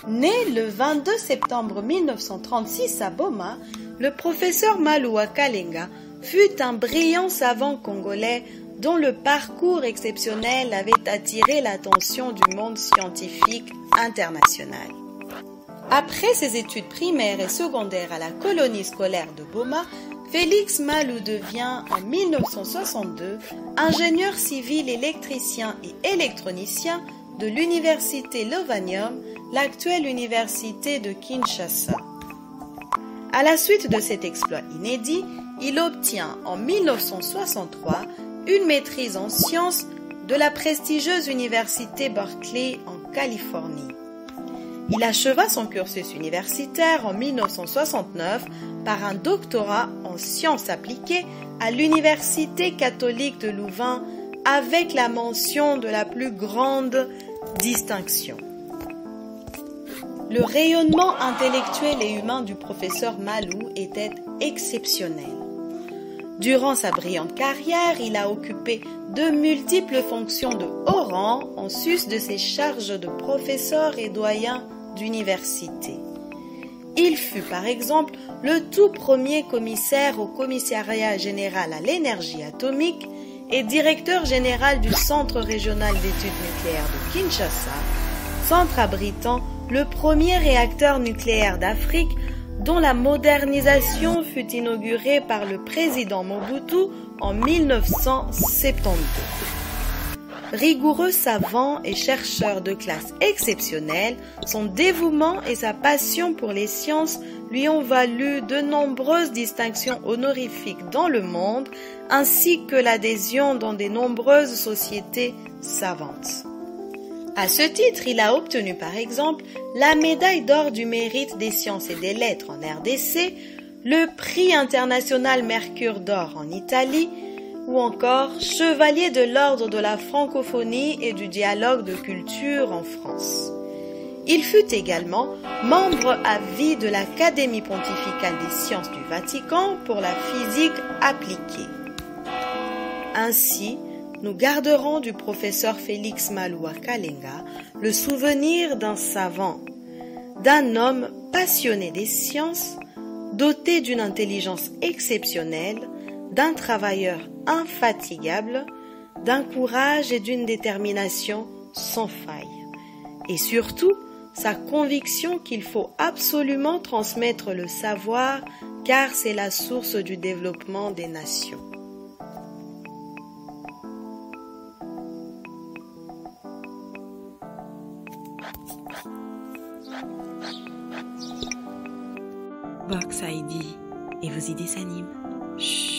Né le 22 septembre 1936 à Boma, le professeur Malou Kalenga fut un brillant savant congolais dont le parcours exceptionnel avait attiré l'attention du monde scientifique international. Après ses études primaires et secondaires à la colonie scolaire de Boma, Félix Malou devient en 1962 ingénieur civil électricien et électronicien de l'université Lovanium, l'actuelle université de Kinshasa. À la suite de cet exploit inédit, il obtient en 1963 une maîtrise en sciences de la prestigieuse université Berkeley en Californie. Il acheva son cursus universitaire en 1969 par un doctorat en sciences appliquées à l'Université catholique de Louvain avec la mention de la plus grande distinction. Le rayonnement intellectuel et humain du professeur Malou était exceptionnel. Durant sa brillante carrière, il a occupé de multiples fonctions de haut rang en sus de ses charges de professeur et doyen d'université. Il fut par exemple le tout premier commissaire au Commissariat général à l'énergie atomique et directeur général du Centre régional d'études nucléaires de Kinshasa, centre abritant le premier réacteur nucléaire d'Afrique dont la modernisation fut inaugurée par le président Mobutu en 1972. Rigoureux savant et chercheur de classe exceptionnelle, son dévouement et sa passion pour les sciences lui ont valu de nombreuses distinctions honorifiques dans le monde, ainsi que l'adhésion dans de nombreuses sociétés savantes. À ce titre, il a obtenu par exemple la médaille d'or du mérite des sciences et des lettres en RDC, le prix international Mercure d'or en Italie, ou encore chevalier de l'ordre de la francophonie et du dialogue de culture en France. Il fut également membre à vie de l'Académie pontificale des sciences du Vatican pour la physique appliquée. Ainsi, nous garderons du professeur Félix Malou Kalenga le souvenir d'un savant, d'un homme passionné des sciences, doté d'une intelligence exceptionnelle, d'un travailleur infatigable, d'un courage et d'une détermination sans faille. Et surtout, sa conviction qu'il faut absolument transmettre le savoir car c'est la source du développement des nations. Box ID et vos idées s'animent. Chut.